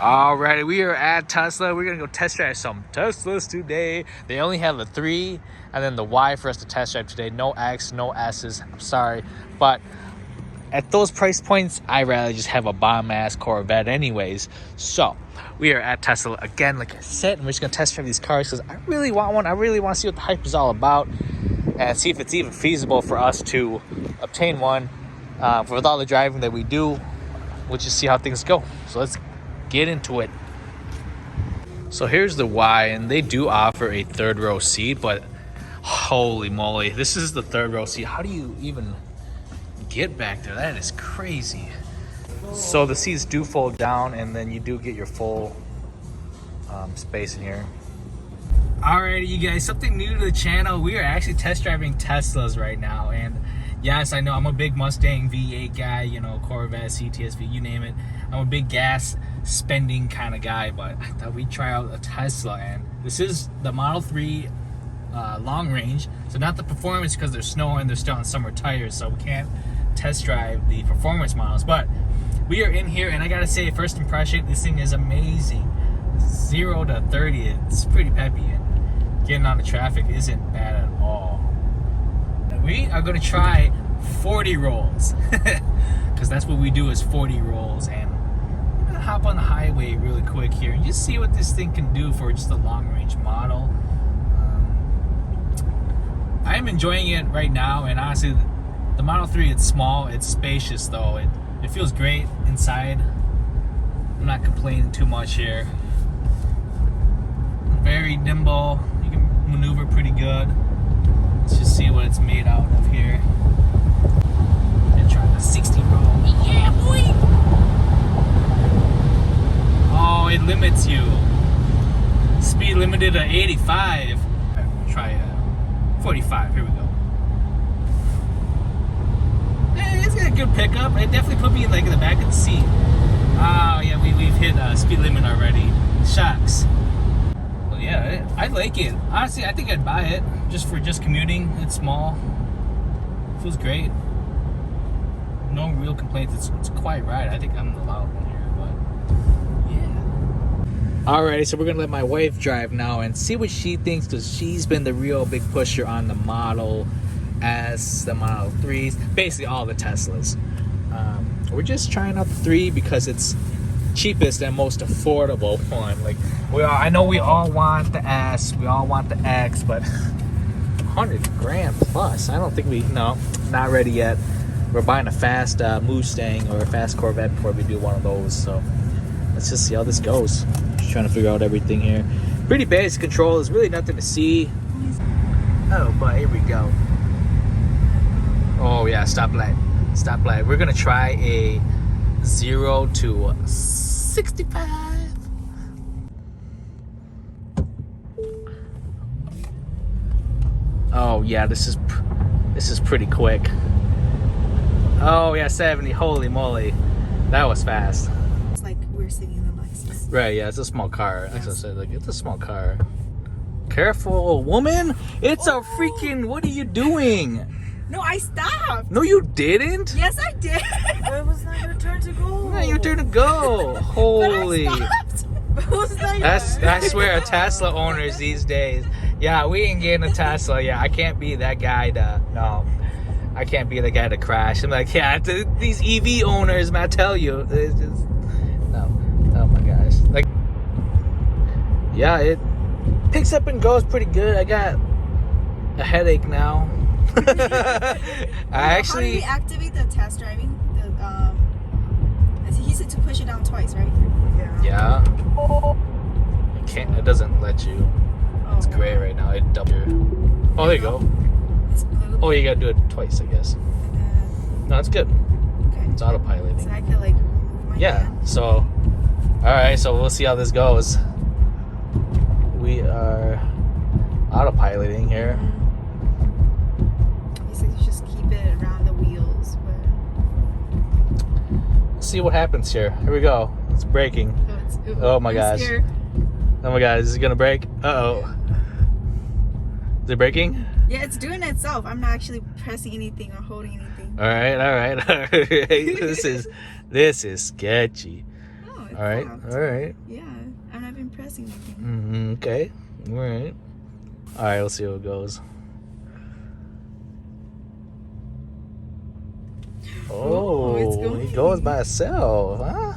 Alrighty, we are at Tesla. We're gonna go test drive some Teslas today. They only have the 3 and then the Y for us to test drive today. No X, no S's. I'm sorry, but at those price points, I'd rather just have a bomb-ass Corvette anyways. So we are at Tesla again, like I said, and we're just gonna test drive these cars because I really want one. I really want to see what the hype is all about and see if it's even feasible for us to obtain one. With all the driving that we do, we'll just see how things go. So let's get into it. So here's the Y, and they do offer a third row seat, but holy moly, this is the third row seat. How do you even get back there? That is crazy. So the seats do fold down, and then you do get your full space in here. Alrighty, you guys, something new to the channel. We are actually test driving Teslas right now, and yes, I know I'm a big Mustang V8 guy, you know, Corvette, CTSV, you name it. I'm a big gas spending kind of guy, but I thought we'd try out a Tesla, and this is the Model 3 long range, so not the performance because they're snowing, they're still on summer tires, so we can't test drive the performance models, but we are in here, and I gotta say, first impression, this thing is amazing. 0 to 30, it's pretty peppy, and getting out of traffic isn't bad at all. We are going to try 40 rolls because that's what we do is 40 rolls, and I'm going to hop on the highway really quick here and just see what this thing can do for just a long range model. I'm enjoying it right now, and honestly the Model 3, it's small, it's spacious though, it feels great inside. I'm not complaining too much here. Very nimble, you can maneuver pretty good. Let's just see what it's made out of here. And try the 60 roll. Yeah, boy! Oh, it limits you. Speed limited to 85. Try 45. Here we go. Hey, it's got a good pickup. It definitely put me in the back of the seat. Oh yeah, we've hit speed limit already. Shocks. Yeah, I like it. Honestly, I think I'd buy it just for commuting. It's small. It feels great. No real complaints. It's a quiet ride. I think I'm the loud one here, but yeah. Alrighty, so we're gonna let my wife drive now and see what she thinks, because she's been the real big pusher on the Model S, the Model 3s, basically all the Teslas. We're just trying out the 3 because it's cheapest and most affordable one. I know we all want the S, we all want the X, but 100 grand plus. I don't think no, not ready yet. We're buying a fast Mustang or a fast Corvette before we do one of those. So let's just see how this goes. Just trying to figure out everything here. Pretty basic control. There's really nothing to see. Oh, but here we go. Oh yeah, stoplight. Stoplight. We're gonna try a 0 to 65. Oh yeah, this is pretty quick. Oh yeah, 70. Holy moly, that was fast. It's like we're sitting in the Lexus. Right, yeah, it's a small car. Yes. As I said, it's a small car. Careful, woman! It's a freaking. What are you doing? No, I stopped. No, you didn't. Yes, I did. It was not your turn to go. No, your turn to go. Holy. But I stopped. It was not your I swear, Tesla owners these days. Yeah, we ain't getting a Tesla. Yeah, I can't be that guy no. I can't be the guy to crash. I'm like, yeah, these EV owners, man, I tell you. It's just, no. Oh my gosh. Yeah, it picks up and goes pretty good. I got a headache now. How do we activate the test driving? He said to push it down twice, right? Yeah. It doesn't let you. It's gray right now. It double. Oh, there you go. It's blue. Oh, you gotta do it twice, I guess. No, it's good. Okay. It's autopiloting. So I can move my hand. So, all right. So we'll see how this goes. We are autopiloting here. He said you just keep it around the wheels, but Let's see what happens here. Here we go. It's braking. Oh my gosh. Scared. Oh my god, is it gonna break? Uh-oh. Is it braking? Yeah, it's doing it itself. I'm not actually pressing anything or holding anything. All right. This is sketchy. Oh, All right. All right. Yeah, I'm not even pressing anything. Okay. All right. All right. We'll see how it goes. Oh, it's Oh, he going. goes by itself, huh?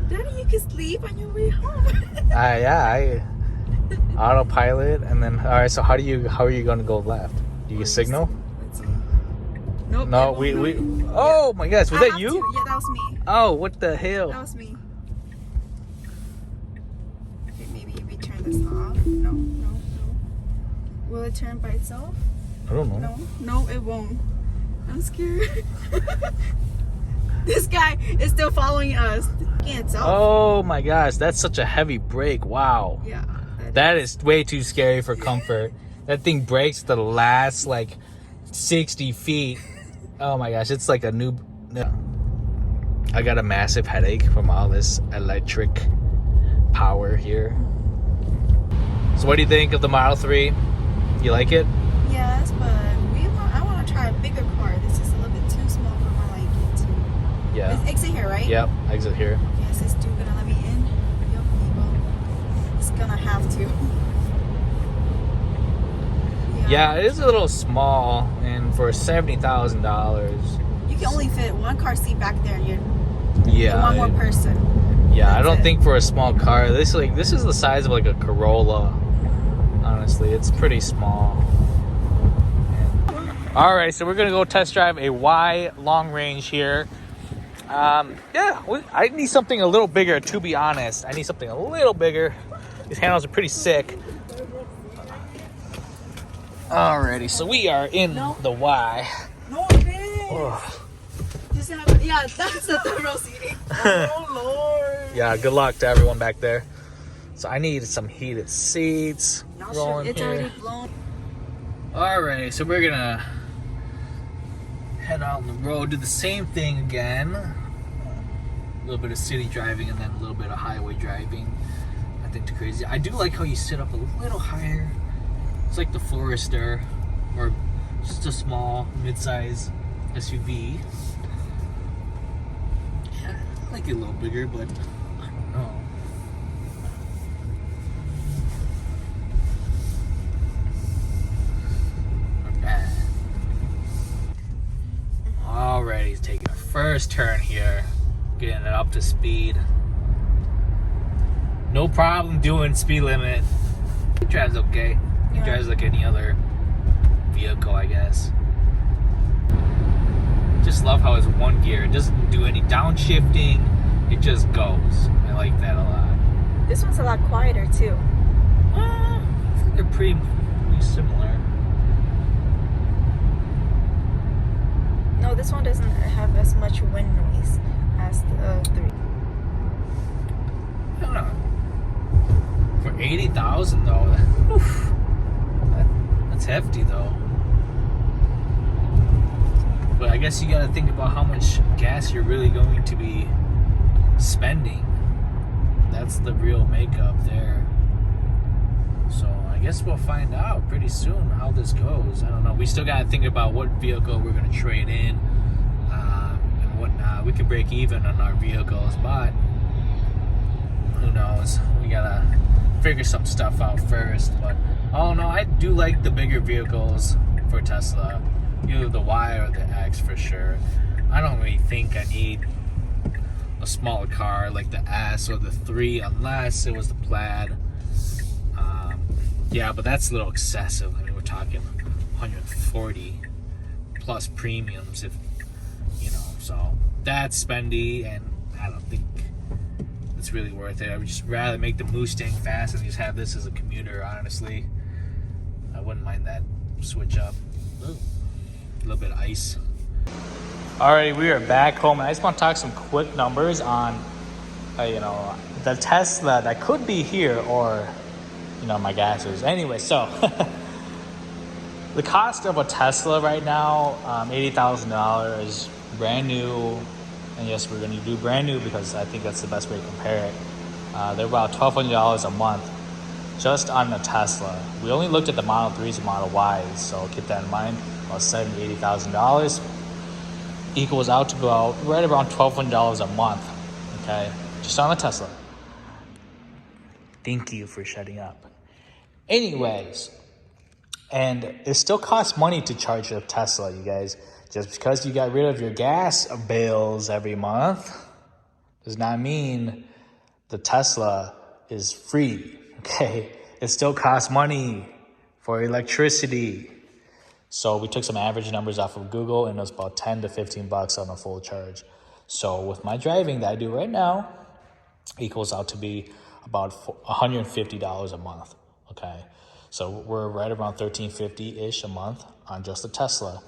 Daddy, you can sleep on your way home. I autopilot, and then all right. So how are you gonna go left? Do you signal? Let's see. Nope. No, it we. won't. Oh my gosh, was I that have you? to. Yeah, that was me. Oh, what the hell? That was me. Okay, maybe we turn this off. No. Will it turn by itself? I don't know. No, it won't. I'm scared. This guy is still following us. Oh my gosh, that's such a heavy brake. Wow. Yeah. That is way too scary for comfort. That thing brakes the last like 60 feet. Oh my gosh, it's like a new. I got a massive headache from all this electric power here. So what do you think of the Model 3? You like it? Yes, but I want to try a bigger car. This is a little bit too small for my liking. Yeah. It's exit here, right? Yep, exit here. Okay, is this dude gonna let me in? Yep, he will. He's gonna have to. Yeah, it is a little small, and for $70,000. You can only fit one car seat back there, and Yeah. one more person. Yeah, I That's don't it. think for a small car. This is the size of like a Corolla. Honestly, it's pretty small. All right, so we're gonna go test drive a Y long range here. I need something a little bigger. To be honest, I need something a little bigger. These handles are pretty sick. Alrighty, so we are in the Y. No, man. Yeah, that's the thorough seating. Oh, Lord. Yeah, good luck to everyone back there. So I need some heated seats. Rolling It's here. already blown. Alright, so we're gonna head out on the road, do the same thing again. A little bit of city driving and then a little bit of highway driving. Nothing too crazy. I do like how you sit up a little higher. It's like the Forester, or just a small, mid-size SUV. Yeah, I like it a little bigger, but I don't know. Not bad. Alrighty, taking a first turn here, getting it up to speed. No problem doing speed limit. It drives okay. It Yeah. drives like any other vehicle, I guess. Just love how it's one gear. It doesn't do any downshifting. It just goes. I like that a lot. This one's a lot quieter, too. I think they're pretty similar. No, this one doesn't have as much wind noise as the 3. I don't know. For 80,000 though, that's hefty though. But I guess you gotta think about how much gas you're really going to be spending. That's the real makeup there. So I guess we'll find out pretty soon how this goes. I don't know. We still gotta think about what vehicle we're gonna trade in and whatnot. We could break even on our vehicles, but who knows? We gotta figure some stuff out first. But oh no, I do like the bigger vehicles for Tesla, either the Y or the X for sure. I don't really think I need a smaller car like the S or the 3 unless it was the Plaid. Yeah, but that's a little excessive. I mean, we're talking 140 plus premiums, if you know. So that's spendy, and I don't think it's really worth it. I would just rather make the Mustang fast and just have this as a commuter. Honestly, I wouldn't mind that switch up. Ooh, a little bit of ice. Alrighty, we are back home, and I just want to talk some quick numbers on, the Tesla that could be here or. My gas is. Anyway, so the cost of a Tesla right now, $80,000, brand new. And yes, we're going to do brand new because I think that's the best way to compare it. They're about $1,200 a month just on the Tesla. We only looked at the Model 3s and Model Ys, so keep that in mind. About $70,000, $80,000 equals out to about right around $1,200 a month. Okay, Just on a Tesla. Thank you for shutting up. Anyways, and it still costs money to charge a Tesla, you guys. Just because you got rid of your gas bills every month does not mean the Tesla is free, okay? It still costs money for electricity. So we took some average numbers off of Google, and it was about 10 to 15 bucks on a full charge. So with my driving that I do right now, equals out to be about $150 a month, okay? So we're right around $1,350-ish a month on just a Tesla.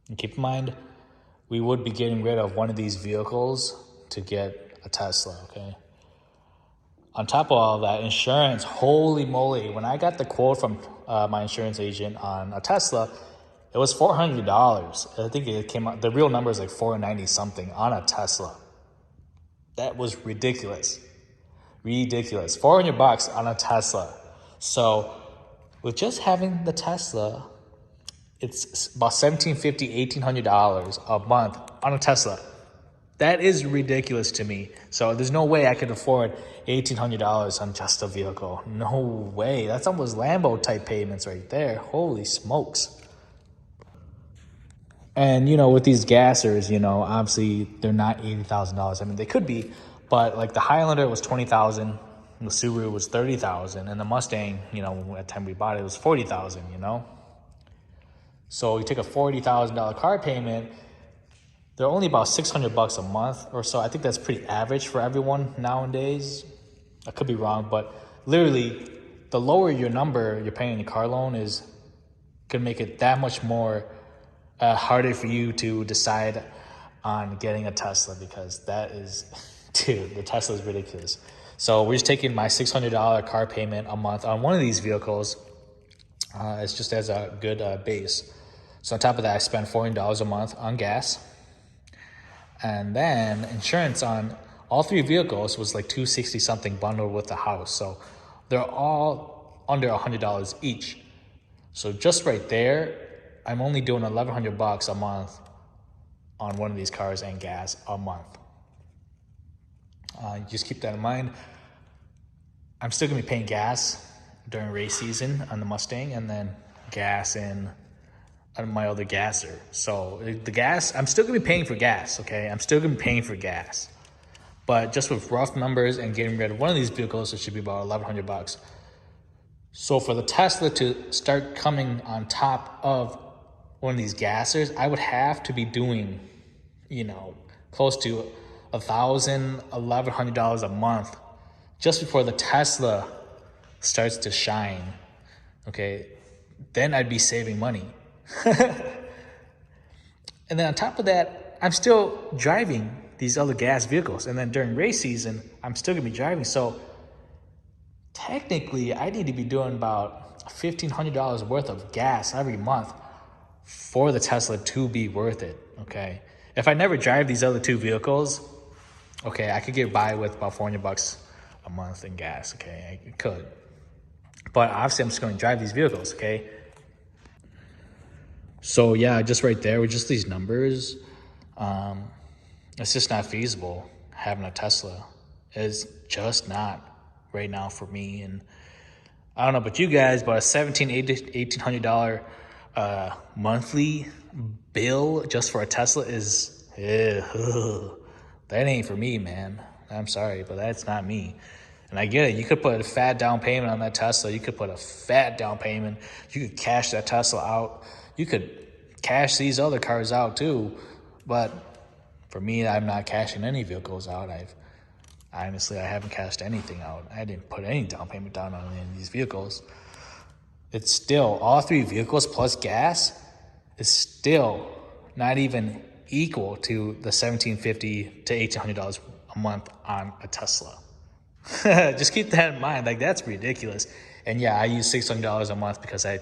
And keep in mind, we would be getting rid of one of these vehicles to get a Tesla, okay? On top of all that, insurance, holy moly. When I got the quote from my insurance agent on a Tesla, it was $400. I think it came out, the real number is like $490 something on a Tesla. That was ridiculous. Ridiculous. $400 on a Tesla. So with just having the Tesla, it's about $1,750, $1,800 a month on a Tesla. That is ridiculous to me. So there's no way I could afford $1,800 on just a vehicle. No way. That's almost Lambo type payments right there. Holy smokes. And, you know, with these gassers, you know, obviously they're not $80,000. I mean, they could be, but like the Highlander was $20,000, the Subaru was $30,000, and the Mustang, you know, at the time we bought it was $40,000, you know? So you take a $40,000 car payment, they're only about $600 a month or so. I think that's pretty average for everyone nowadays. I could be wrong, but literally the lower your number you're paying on your car loan is gonna make it that much more harder for you to decide on getting a Tesla, because that is, dude, the Tesla is ridiculous. So we're just taking my $600 car payment a month on one of these vehicles. It's just as a good base. So on top of that, I spend $400 a month on gas. And then insurance on all three vehicles was like $260 something bundled with the house. So they're all under $100 each. So just right there, I'm only doing $1,100 a month on one of these cars and gas a month. Just keep that in mind. I'm still gonna be paying gas during race season on the Mustang, and then gas in on my other gasser. So the gas, I'm still gonna be paying for gas, okay? I'm still gonna be paying for gas. But just with rough numbers and getting rid of one of these vehicles, it should be about $1,100. So for the Tesla to start coming on top of one of these gassers, I would have to be doing, you know, close to $1,000, $1,100 a month just before the Tesla starts to shine, okay? Then I'd be saving money. And then on top of that, I'm still driving these other gas vehicles. And then during race season, I'm still gonna be driving. So technically, I need to be doing about $1,500 worth of gas every month for the Tesla to be worth it, okay? If I never drive these other two vehicles, okay, I could get by with about $400 a month in gas, okay? I could. But obviously, I'm just gonna drive these vehicles, okay? So yeah, just right there with just these numbers, it's just not feasible having a Tesla. It's just not right now for me. And I don't know about you guys, but a $1,800 monthly bill just for a Tesla is, that ain't for me, man. I'm sorry, but that's not me. And I get it. You could put a fat down payment on that Tesla. You could put a fat down payment. You could cash that Tesla out. You could cash these other cars out too. But for me, I'm not cashing any vehicles out. Honestly, I haven't cashed anything out. I didn't put any down payment down on any of these vehicles. It's still, all three vehicles plus gas is still not even equal to the $1,750 to $1,800 a month on a Tesla. Just keep that in mind. Like, that's ridiculous. And yeah, I use $600 a month because I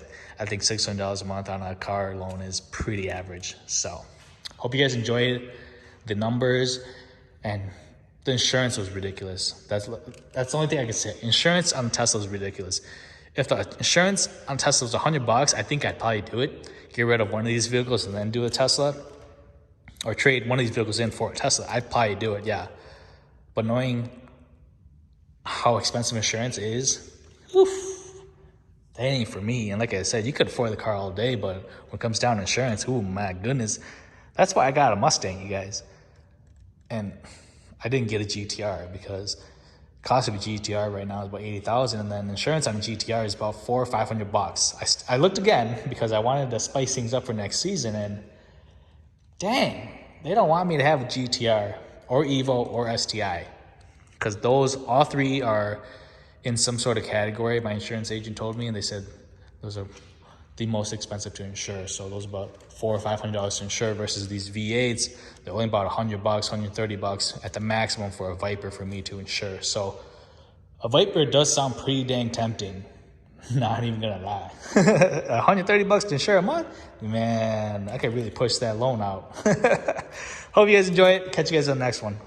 think $600 a month on a car loan is pretty average. So hope you guys enjoyed the numbers, and the insurance was ridiculous. That's the only thing I can say. Insurance on Tesla is ridiculous. If the insurance on Tesla was $100, I think I'd probably do it. Get rid of one of these vehicles and then do a Tesla, or trade one of these vehicles in for a Tesla. I'd probably do it, yeah. But knowing how expensive insurance is, oof, that ain't for me. And like I said, you could afford the car all day, but when it comes down to insurance, oh my goodness. That's why I got a Mustang, you guys. And I didn't get a GTR because the cost of a GTR right now is about $80,000, and then insurance on a GTR is about $400 or $500. I looked again because I wanted to spice things up for next season, and dang, they don't want me to have a GTR or Evo or STI because those all three are in some sort of category. My insurance agent told me, and they said those are the most expensive to insure. So those are about $400 or $500 to insure versus these V8s. They're only about $100, $130 at the maximum for a Viper for me to insure. So a Viper does sound pretty dang tempting. Not even gonna lie. $130 to insure a month? Man, I could really push that loan out. Hope you guys enjoy it. Catch you guys on the next one.